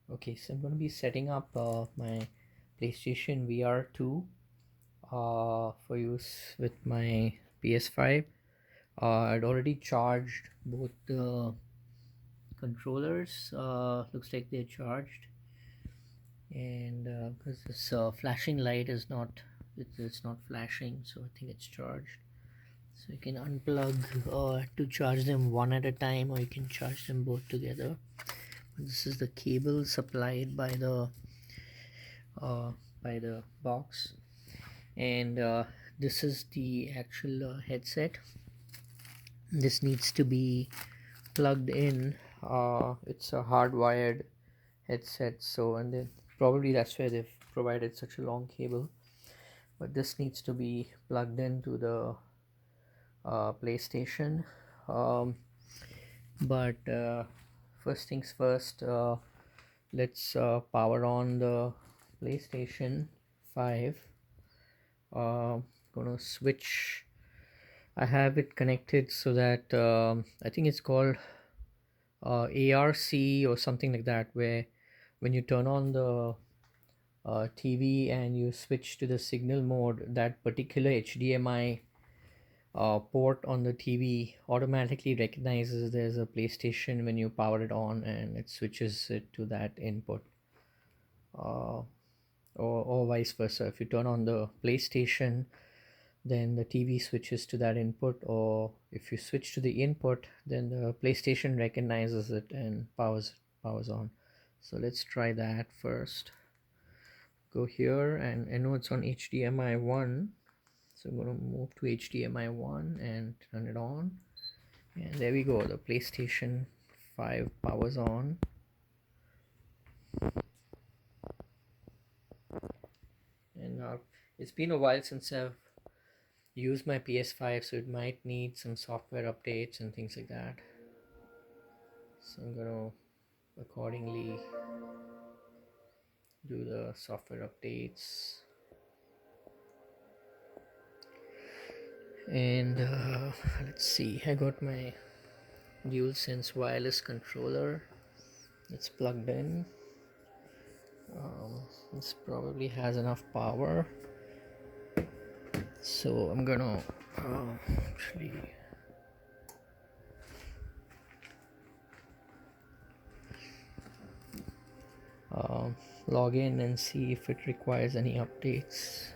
Okay, so I'm going to be setting up my PlayStation VR2 for use with my PS5. I'd already charged both the controllers. Looks like they're charged, and because this flashing light is not, it's not flashing, so I think it's charged. So you can unplug to charge them one at a time, or you can charge them both together. This is the cable supplied uh, by the box, and this is the actual headset. This needs to be plugged in. It's a hardwired headset, so and then probably that's why they've provided such a long cable, but this needs to be plugged into the PlayStation. But first things first, let's power on the PlayStation 5. Gonna switch. I have it connected so that I think it's called ARC or something like that, where when you turn on the TV and you switch to the signal mode, that particular HDMI port on the TV automatically recognizes there's a PlayStation when you power it on, and it switches it to that input. Uh, or vice versa. If you turn on the PlayStation, then the TV switches to that input, or if you switch to the input, then the PlayStation recognizes it and powers on. So let's try that first. Go here, and I know it's on HDMI 1, so I'm going to move to HDMI 1 and turn it on, and there we go, the PlayStation 5 powers on. And it's been a while since I've used my PS5, so it might need some software updates and things like that, so I'm going to accordingly do the software updates. And let's see, I got my DualSense wireless controller. It's plugged in. This probably has enough power, so I'm gonna actually uh, log in and see if it requires any updates.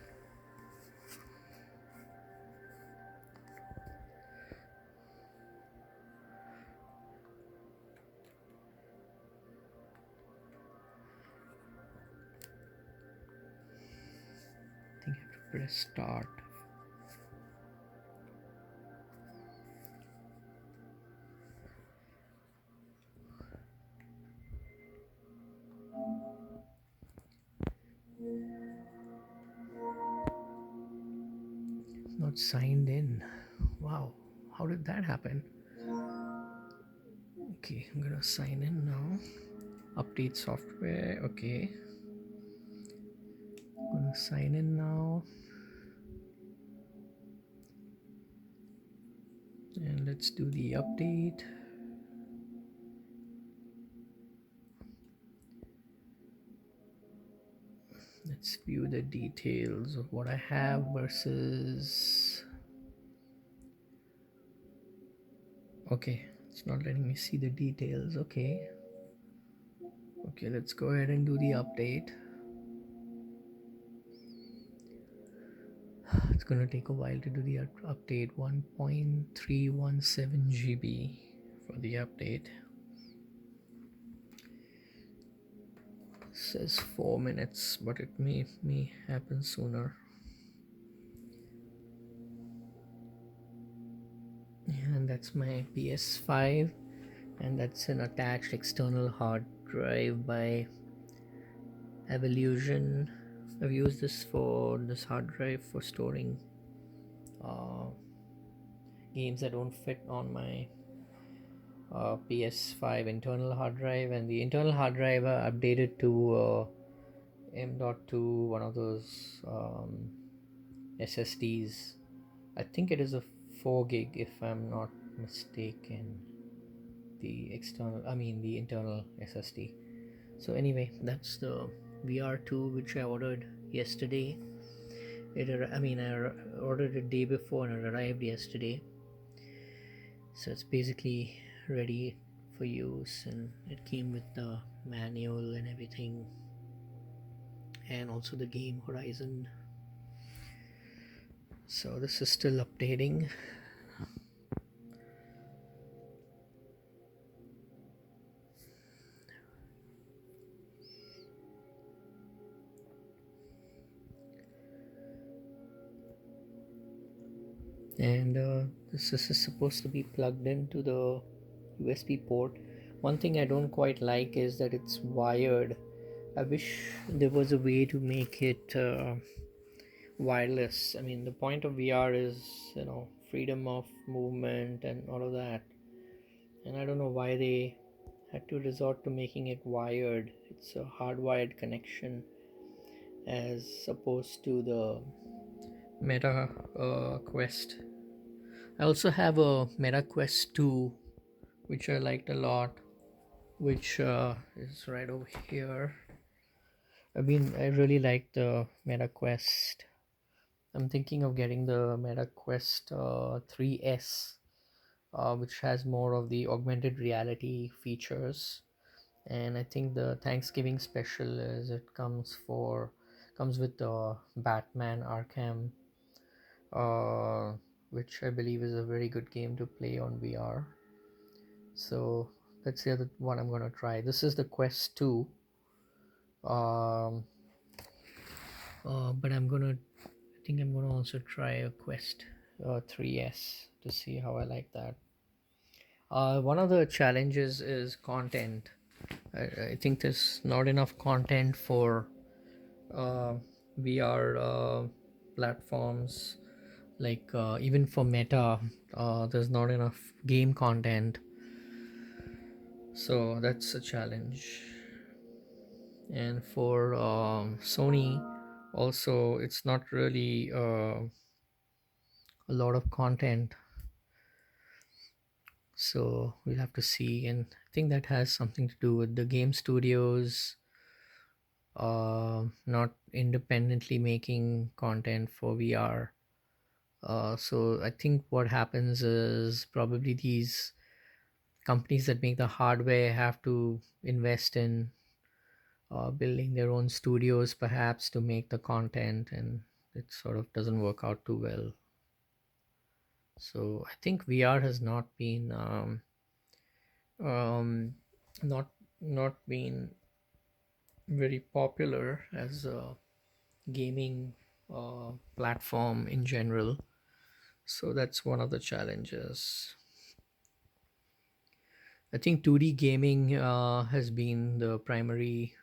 I think I have to press start. It's not signed in. Wow, how did that happen? Okay, I'm gonna sign in now. Update software. Okay, I'm gonna sign in now, and let's do the update. Let's view the details of what I have versus. Okay, it's not letting me see the details. Okay, let's go ahead and do the update. It's gonna take a while to do the update. 1.317 GB for the update. It says 4 minutes, but it may happen sooner. And that's my PS5, and that's an attached external hard drive by Evolution. I've used this hard drive for storing uh, games that don't fit on my PS5 internal hard drive, and the internal hard drive updated to M.2, one of those SSDs. I think it is a 4 gig if I'm not mistaken. The internal SSD. So anyway, that's the VR2 which I ordered yesterday. I ordered it day before and it arrived yesterday. So it's basically ready for use, and it came with the manual and everything, and also the game Horizon. So this is still updating. And this is supposed to be plugged into the USB port. One thing I don't quite like is that it's wired. I wish there was a way to make it wireless. I mean, the point of VR is, freedom of movement and all of that. And I don't know why they had to resort to making it wired. It's a hardwired connection as opposed to the Meta Quest. I also have a Meta Quest 2, which I liked a lot, which is right over here. I really like the Meta Quest. I'm thinking of getting the Meta Quest 3S, which has more of the augmented reality features. And I think the Thanksgiving special is it comes with the Batman Arkham, uh, which I believe is a very good game to play on VR. So that's the other one I'm gonna try. This is the Quest 2, um, but I think I'm gonna also try a Quest 3S to see how I like that. One of the challenges is content. I think there's not enough content for uh, VR platforms. Like even for Meta, there's not enough game content, so that's a challenge. And for Sony, also, it's not really a lot of content, so we'll have to see. And I think that has something to do with the game studios not independently making content for VR. So I think what happens is probably these companies that make the hardware have to invest in building their own studios perhaps to make the content, and it sort of doesn't work out too well. So I think VR has um, not not been very popular as a gaming platform in general. So that's one of the challenges. I think 2D gaming has been the primary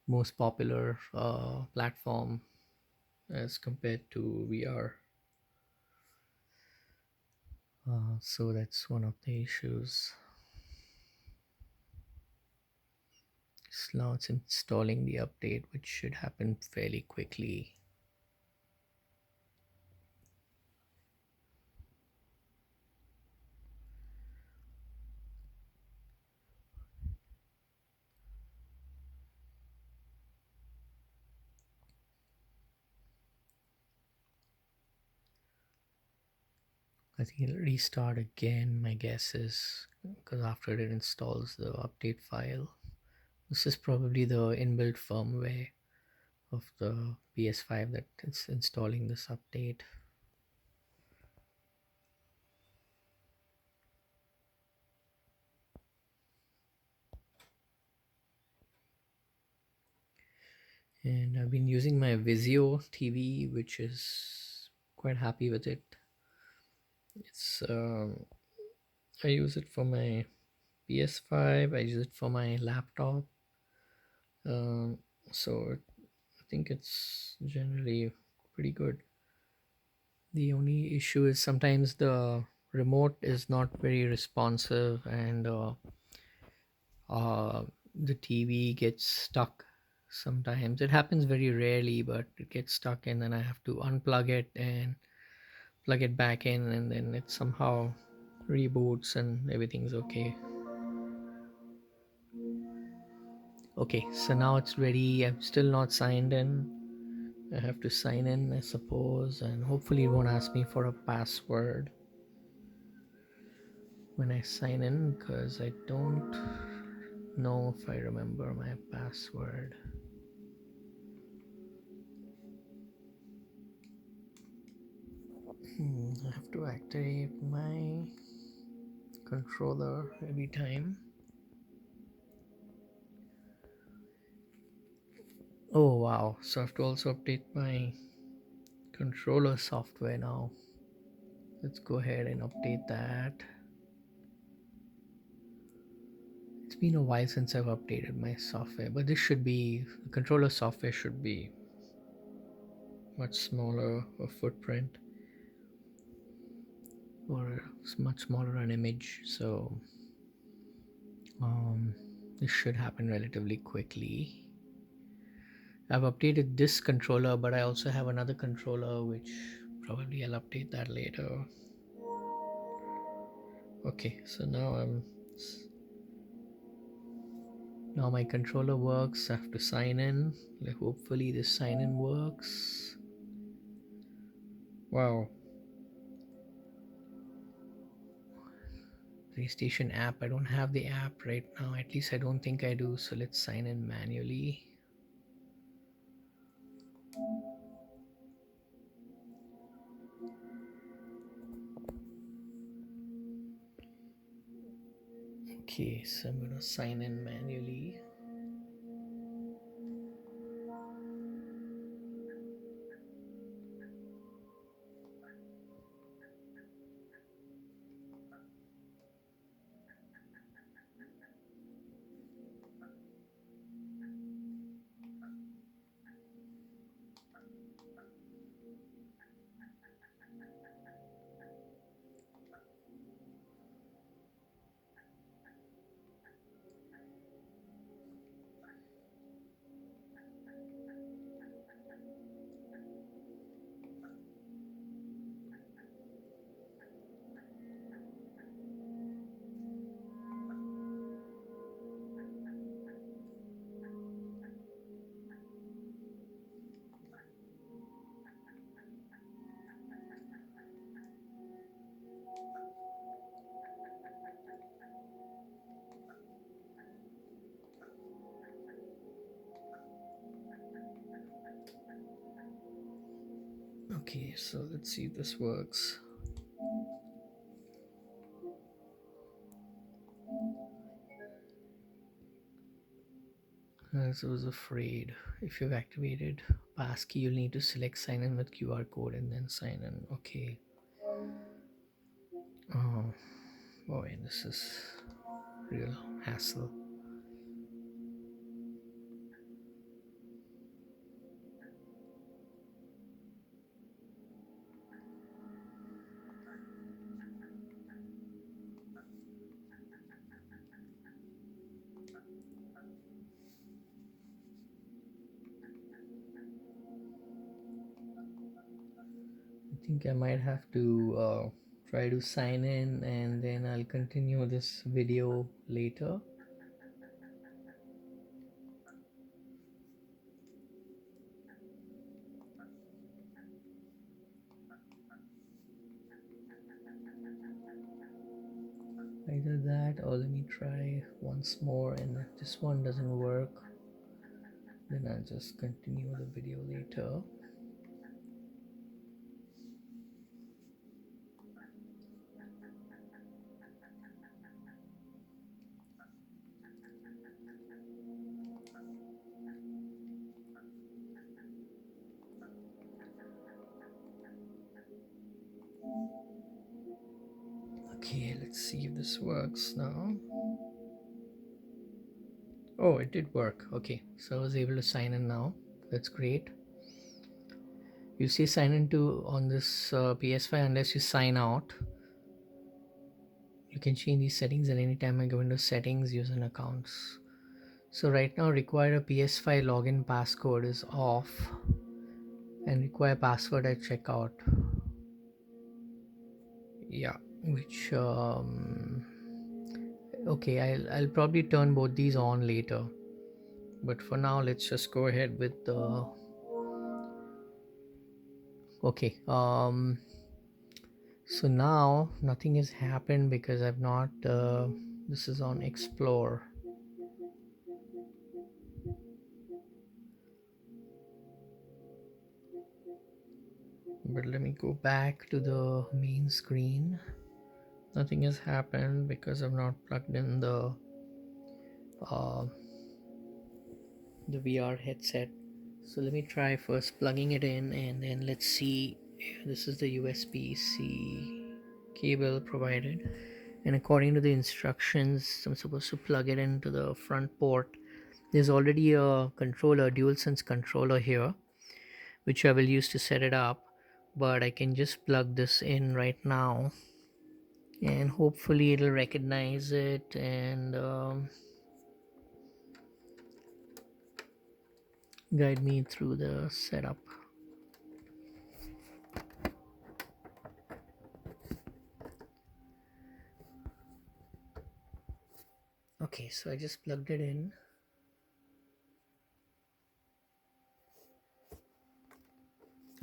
most popular platform as compared to VR. So that's one of the issues. So now it's installing the update, which should happen fairly quickly. I think it'll restart again, my guess is, because after it installs the update file. This is probably the inbuilt firmware of the PS5 that it's installing this update. And I've been using my Vizio TV, which is quite happy with it. It's I use it for my PS5. I use it for my laptop. Um, so I think it's generally pretty good. The only issue is sometimes the remote is not very responsive, and uh, the TV gets stuck sometimes. It happens very rarely, but it gets stuck, and then I have to unplug it and plug it back in, and then it somehow reboots and everything's okay. Okay, so now it's ready. I'm still not signed in. I have to sign in, I suppose, and hopefully it won't ask me for a password when I sign in, because I don't know if I remember my password. I have to activate my controller every time. Oh wow, so I have to also update my controller software now. Let's go ahead and update that. It's been a while since I've updated my software, but this should be, the controller software should be much smaller a footprint, or much smaller an image. So um, this should happen relatively quickly. I've updated this controller, but I also have another controller which probably I'll update that later. Okay, so now my controller works. I have to sign in. Hopefully this sign in works. Wow. PlayStation app. I don't have the app right now. At least I don't think I do. So let's sign in manually. Okay, so I'm gonna sign in manually. Okay, so let's see if this works. As I was afraid, if you've activated passkey, you'll need to select sign in with QR code and then sign in. Okay. Oh boy, this is real hassle. I think I might have to try to sign in and then I'll continue this video later. Either that or let me try once more, and if this one doesn't work, then I'll just continue the video later. Okay, let's see if this works now. Oh, it did work. Okay, so I was able to sign in now. That's great. You see sign into on this PS5 unless you sign out. You can change these settings at any time. I go into settings, use an accounts. So right now require a PS5 login passcode is off and require password at checkout. Yeah, which okay, I'll probably turn both these on later. But for now, let's just go ahead with the. Okay. So now nothing has happened because I've not. This is on explore. But let me go back to the main screen. Nothing has happened because I've not plugged in uh, the VR headset. So let me try first plugging it in, and then let's see. This is the USB-C cable provided, and according to the instructions, I'm supposed to plug it into the front port. There's already a controller, DualSense controller here, which I will use to set it up, but I can just plug this in right now, and hopefully it'll recognize it and guide me through the setup. Okay, so I just plugged it in.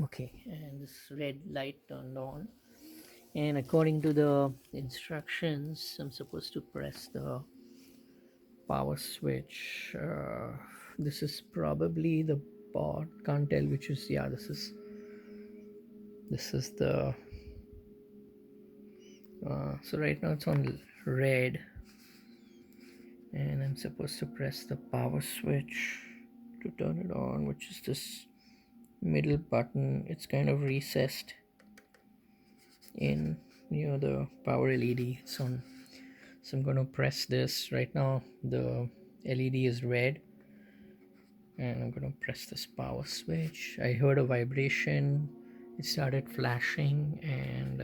Okay, and this red light turned on, and according to the instructions, I'm supposed to press the power switch. This is probably the bot, can't tell which is. Yeah, this is the so right now it's on red, and I'm supposed to press the power switch to turn it on, which is this middle button. It's kind of recessed in near the power LED. It's on. So I'm going to press this right now. The LED is red, and I'm going to press this power switch. I heard a vibration. It started flashing, and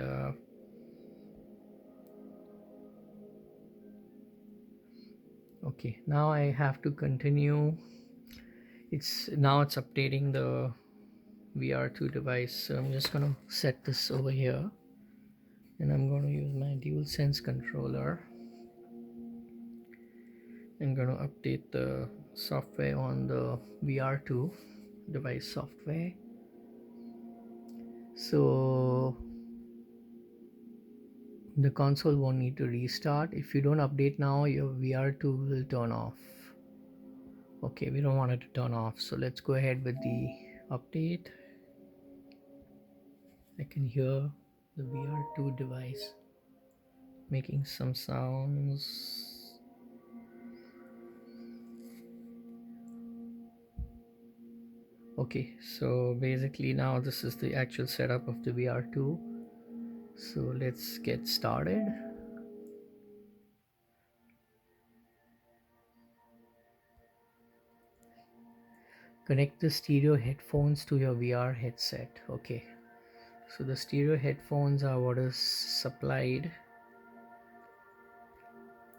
okay, now I have to continue. It's updating the VR2 device. So I'm just going to set this over here, and I'm going to use my DualSense controller. I'm going to update the software on the VR2 device software. So the console won't need to restart. If you don't update now, your VR2 will turn off. Okay, we don't want it to turn off, so let's go ahead with the update. I can hear the VR2 device making some sounds. Okay, so basically now this is the actual setup of the VR2. So let's get started. Connect the stereo headphones to your VR headset. Okay, so the stereo headphones are what is supplied.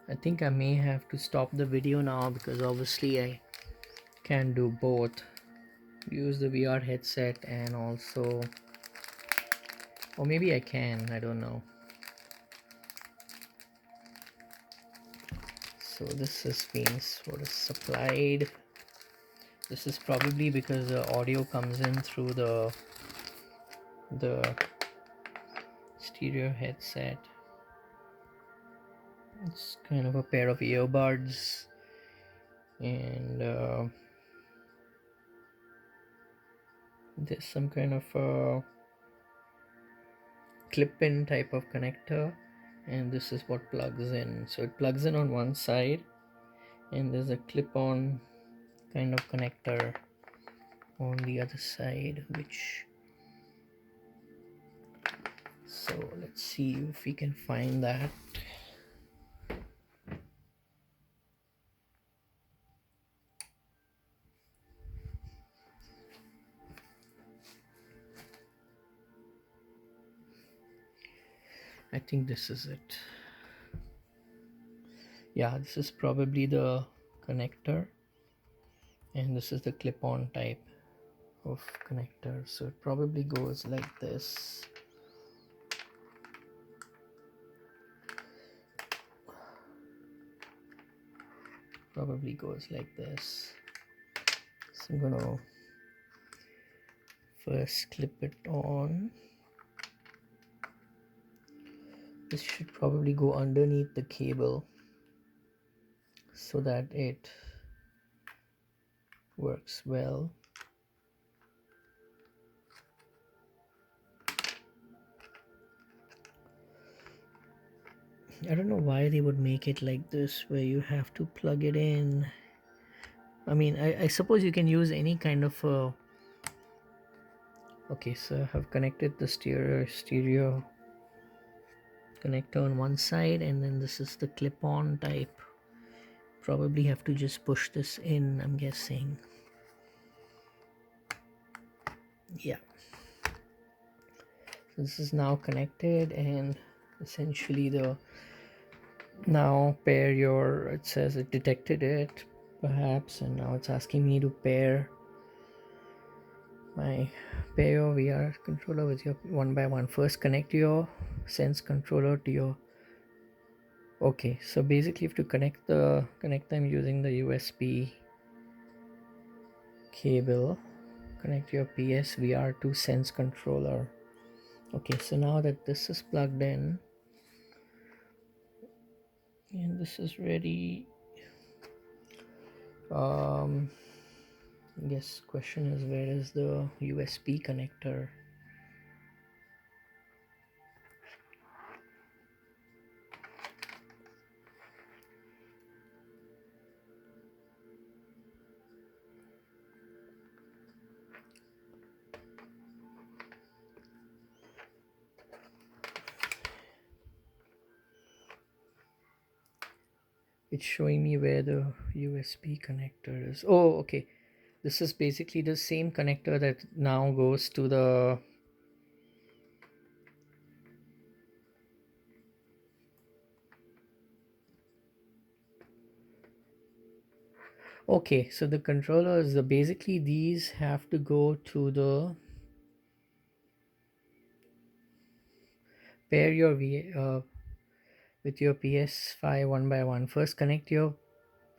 I think I may have to stop the video now because obviously I can do both. Use the VR headset and also, or maybe I can, I don't know. So this is means what is supplied. This is probably because the audio comes in through the stereo headset. It's kind of a pair of earbuds, and there's some kind of a clip-in type of connector, and this is what plugs in. So it plugs in on one side, and there's a clip-on kind of connector on the other side, which, so let's see if we can find that. I think this is it. Yeah, this is probably the connector, and this is the clip-on type of connector. So it probably goes like this. Probably goes like this. So I'm gonna first clip it on. This should probably go underneath the cable so that it works well. I don't know why they would make it like this where you have to plug it in. I mean, I suppose you can use any kind of okay, so I have connected the stereo connector on one side, and then this is the clip-on type. Probably have to just push this in, I'm guessing. Yeah, so this is now connected, and essentially the now pair your, it says it detected it perhaps, and now it's asking me to pair your VR controller with your one by one. First connect your sense controller to your, okay, so basically you have to connect them using the USB cable. Connect your PS VR2 sense controller. Okay, so now that this is plugged in and this is ready, I guess question is, where is the USB connector? It's showing me where the USB connector is. Oh, okay, this is basically the same connector that now goes to the, okay, so the controllers, the basically these have to go to the pair your with your PS5 one by one. First connect your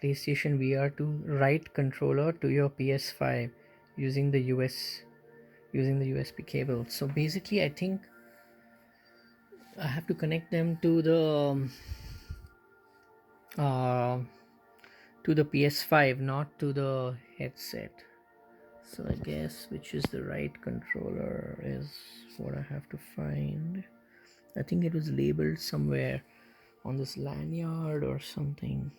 PlayStation VR2 right controller to your PS5 using the USB cable. So basically I think I have to connect them uh, to the PS5, not to the headset. So I guess which is the right controller is what I have to find. I think it was labeled somewhere on this lanyard or something.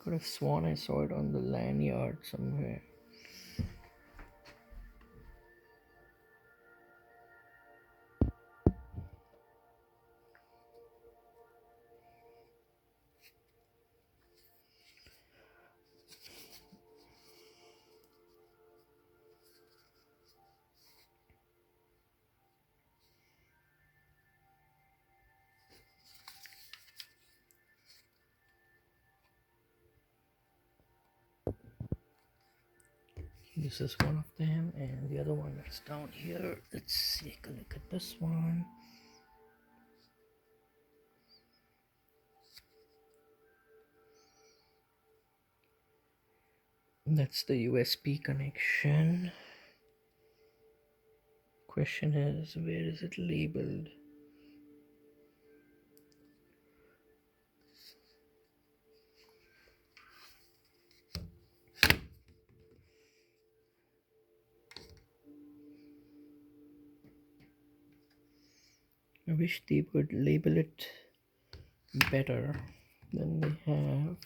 Could have sworn I saw it on the lanyard somewhere. This is one of them, and the other one that's down here. Let's take a look at this one. That's the USB connection. Question is, where is it labeled? I wish they would label it better than they have.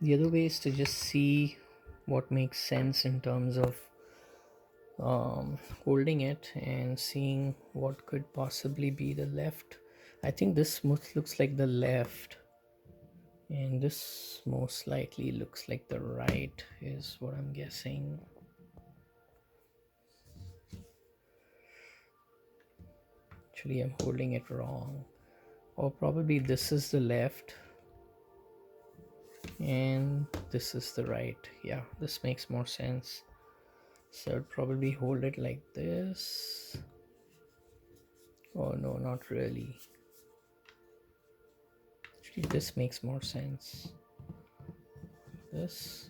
The other way is to just see what makes sense in terms of holding it and seeing what could possibly be the left. I think this looks like the left. And this most likely looks like the right, is what I'm guessing. Actually, I'm holding it wrong. Or probably this is the left and this is the right. Yeah, this makes more sense. So I'd probably hold it like this. Oh no, not really. Actually, this makes more sense. This.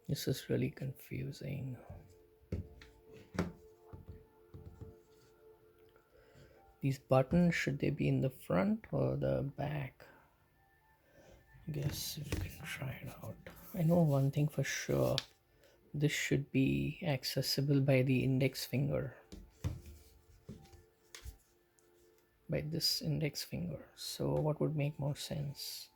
This is really confusing. These buttons, should they be in the front or the back? I guess we can try it out. I know one thing for sure. This should be accessible by the index finger. By this index finger. So what would make more sense?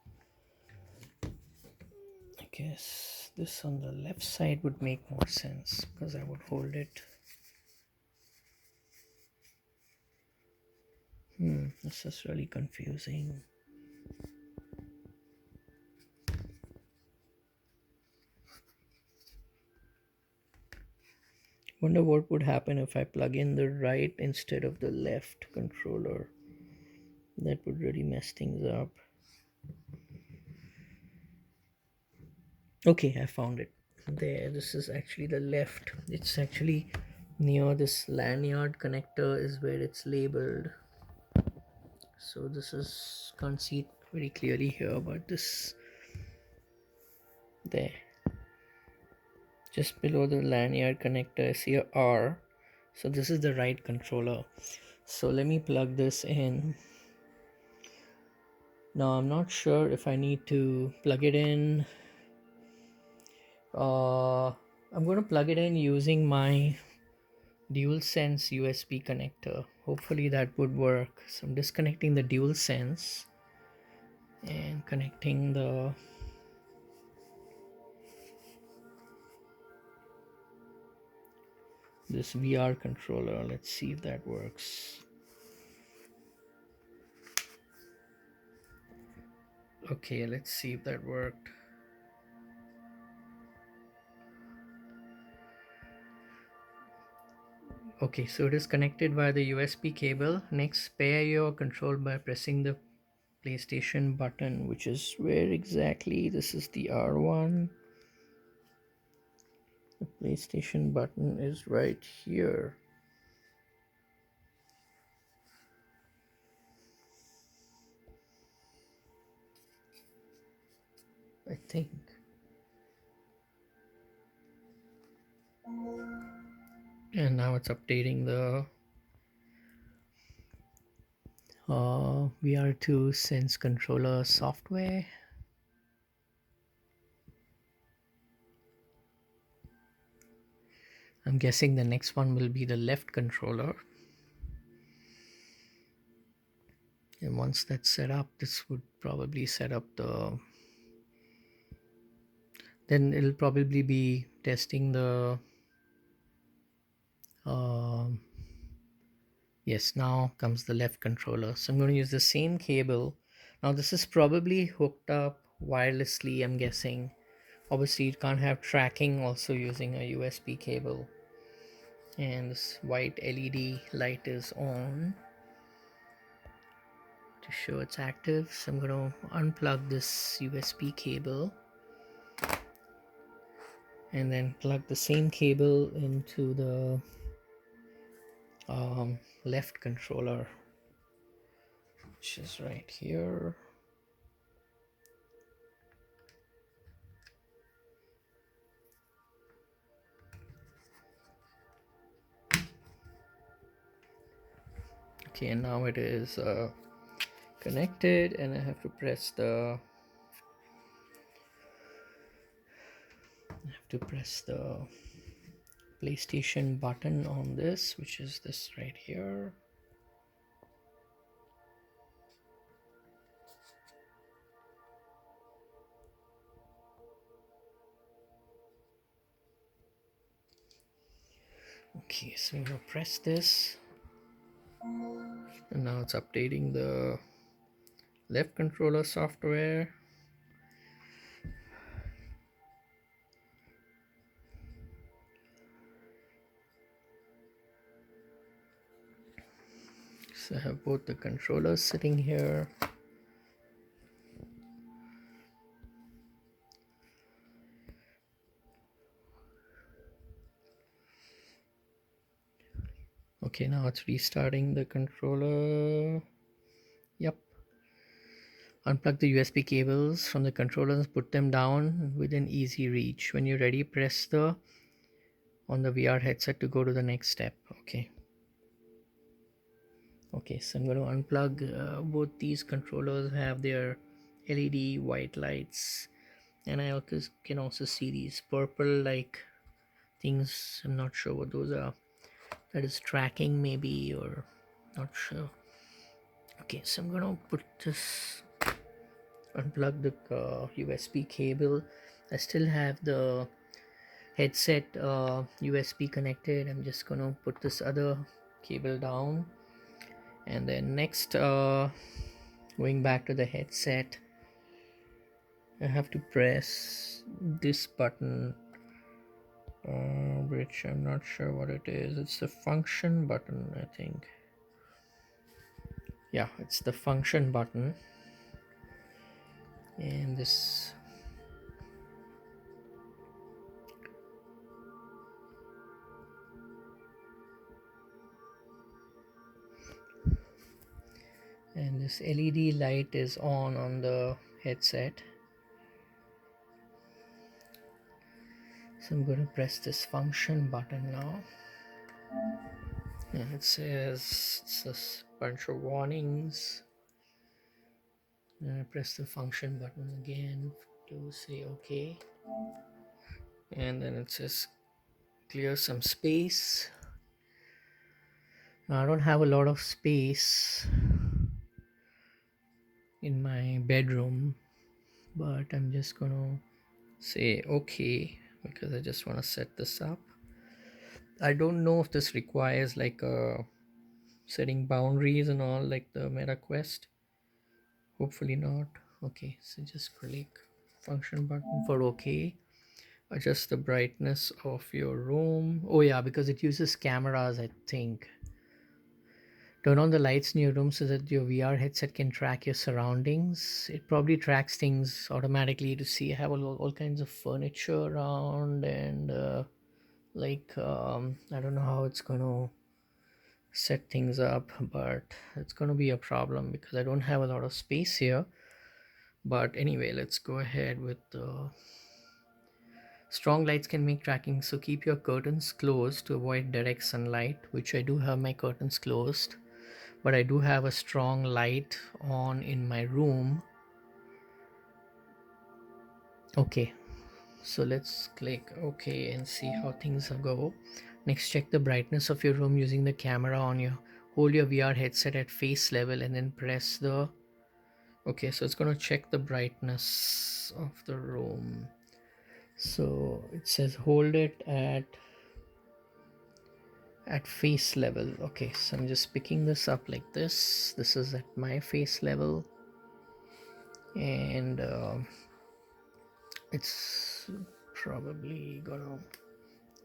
I guess this on the left side would make more sense because I would hold it. This is really confusing. Wonder what would happen if I plug in the right instead of the left controller. That would really mess things up. Okay, I found it. There, this is actually the left. It's actually near this lanyard connector is where it's labeled. So this is, can't see it very clearly here, but this there, just below the lanyard connector, I see a R. So this is the right controller. So let me plug this in. Now I'm not sure if I need to plug it in. I'm going to plug it in using my DualSense USB connector. Hopefully that would work. So I'm disconnecting the DualSense and connecting this VR controller. Let's see if that works. Okay, let's see if that worked. Okay, so it is connected via the USB cable. Next, pair your control by pressing the PlayStation button, which is where exactly? This is the R1. The PlayStation button is right here. I think. And now it's updating the VR2 Sense controller software. I'm guessing the next one will be the left controller. And once that's set up, this would probably set up the... Then it'll probably be testing the... Yes, now comes the left controller. So I'm going to use the same cable. Now this is probably hooked up wirelessly, I'm guessing. Obviously, you can't have tracking also using a USB cable. And this white LED light is on to show it's active. So I'm going to unplug this USB cable and then plug the same cable into the left controller, which is right here. Okay, and now it is connected, and I have to press the PlayStation button on this, which is this right here. Okay, so I'm gonna press this. And now it's updating the left controller software. So I have both the controllers sitting here. Okay, now it's restarting the controller. Yep. Unplug the USB cables from the controllers, put them down within easy reach. When you're ready, press the on the VR headset to go to the next step. Okay, so I'm going to unplug. Both these controllers have their LED white lights, and I also can also see these purple like things. I'm not sure what those are. That is tracking maybe, or not sure. Okay, so I'm gonna put this, unplug the USB cable. I still have the headset USB connected. I'm just gonna put this other cable down, and then next going back to the headset, I have to press this button, which I'm not sure what it is. It's the function button, I think. Yeah, it's the function button. And this, LED light is on the headset. So I'm going to press this function button now. And it says it's a bunch of warnings. And I press the function button again to say okay. And then it says clear some space. Now I don't have a lot of space in my bedroom, but I'm just gonna say okay because I just want to set this up. I don't know if this requires like setting boundaries and all like the Meta Quest. Hopefully not. Okay, so just click function button for okay. Adjust the brightness of your room. Oh yeah, because it uses cameras, I think. Turn on the lights in your room so that your VR headset can track your surroundings. It probably tracks things automatically to see. I have all kinds of furniture around, and I don't know how it's going to set things up, but it's going to be a problem because I don't have a lot of space here. But anyway, let's go ahead with the strong lights can make tracking, so keep your curtains closed to avoid direct sunlight, which I do have my curtains closed, but I do have a strong light on in my room. Okay, so let's click OK and see how things go. Next, check the brightness of your room using the camera on your, hold your VR headset at face level and then press the, okay, so it's going to check the brightness of the room. So it says hold it at face level. Okay, so I'm just picking this up like this is at my face level, and it's probably gonna,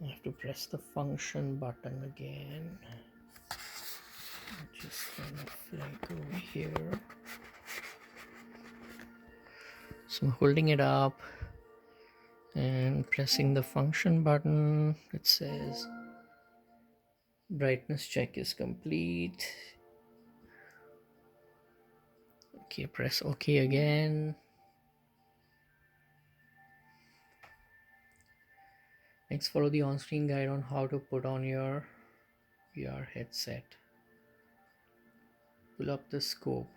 I have to press the function button again. Just kind of like over here. So I'm holding it up and pressing the function button. It says brightness check is complete. Okay, press OK again. Next, follow the on-screen guide on how to put on your VR headset. Pull up the scope.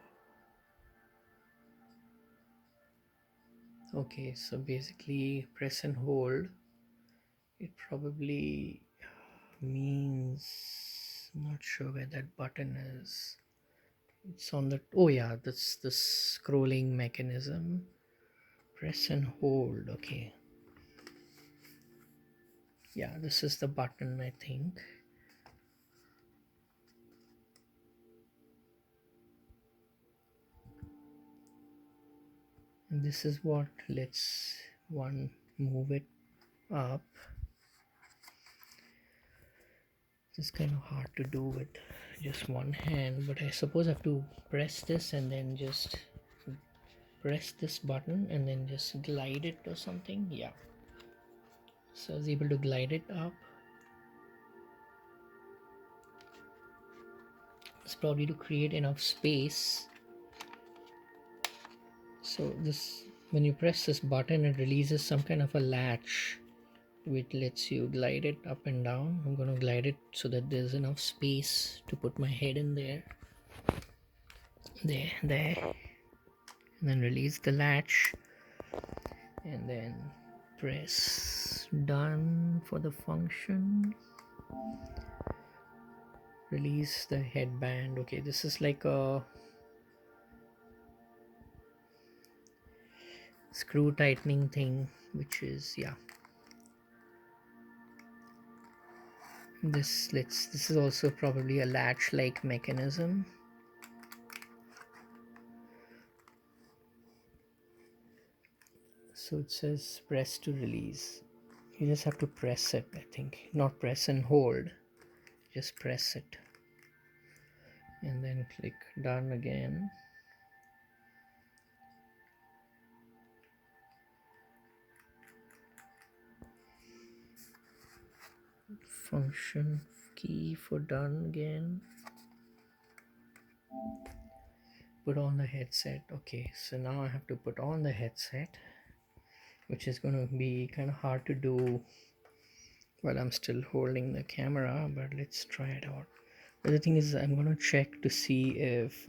Okay, so basically press and hold. It probably means, I'm not sure where that button is. It's on the, oh yeah, that's the scrolling mechanism. Press and hold. Okay, yeah, this is the button, I think. And this is what lets one move it up. It's kind of hard to do with just one hand, but I suppose I have to press this and then just press this button and then just glide it or something. Yeah, so I was able to glide it up. It's probably to create enough space. So this, when you press this button, it releases some kind of a latch which lets you glide it up and down. I'm going to glide it so that there's enough space to put my head in there. There, and then release the latch and then press done for the function. Release the headband. Okay, this is like a screw tightening thing, which is, yeah, this is also probably a latch like mechanism. So it says press to release. You just have to press it, I think, not press and hold, just press it and then click done again. Function key for done again. Put on the headset. Okay, so now I have to put on the headset, which is going to be kind of hard to do while I'm still holding the camera, but let's try it out. The other thing is I'm going to check to see if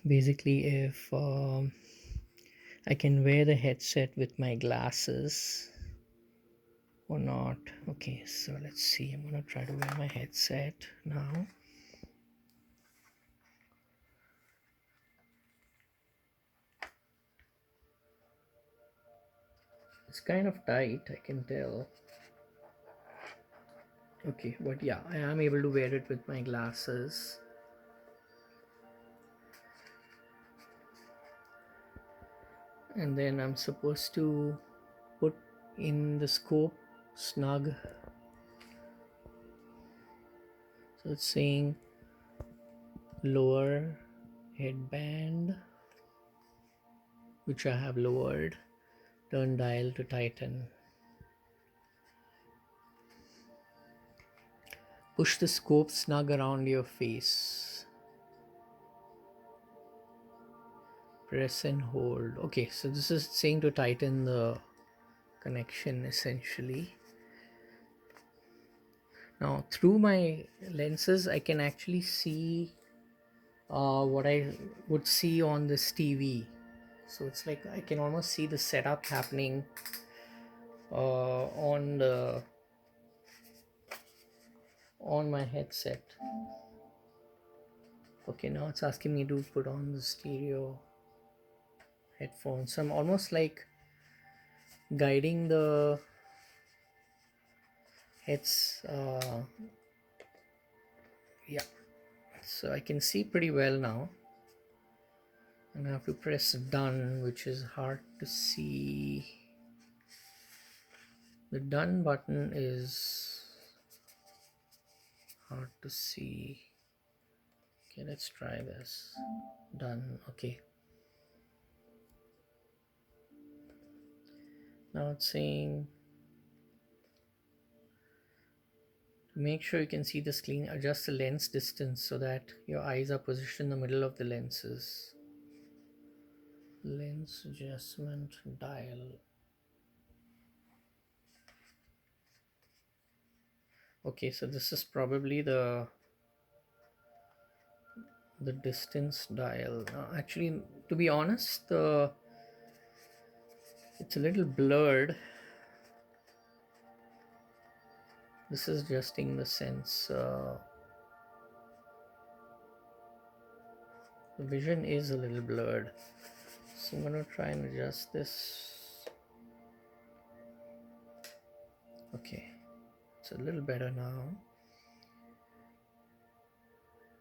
basically if I can wear the headset with my glasses or not. Okay, so let's see. I'm going to try to wear my headset now. It's kind of tight, I can tell. Okay, but yeah, I am able to wear it with my glasses. And then I'm supposed to put in the scope snug. So it's saying lower headband, which I have lowered. Turn dial to tighten. Push the scope snug around your face. Press and hold. Okay, so this is saying to tighten the connection essentially. Now through my lenses I can actually see what I would see on this TV. So it's like I can almost see the setup happening on my headset. Okay, now it's asking me to put on the stereo headphones. So I'm almost like guiding the heads. Yeah, so I can see pretty well now. And I have to press done, which is hard to see. The done button is hard to see. Okay, let's try this. Done. Okay. Now it's saying to make sure you can see the screen, adjust the lens distance so that your eyes are positioned in the middle of the lenses. Lens adjustment dial. Okay, so this is probably the distance dial. Actually, to be honest, it's a little blurred. This is adjusting the sense. The vision is a little blurred, so I'm going to try and adjust this. Okay, it's a little better now.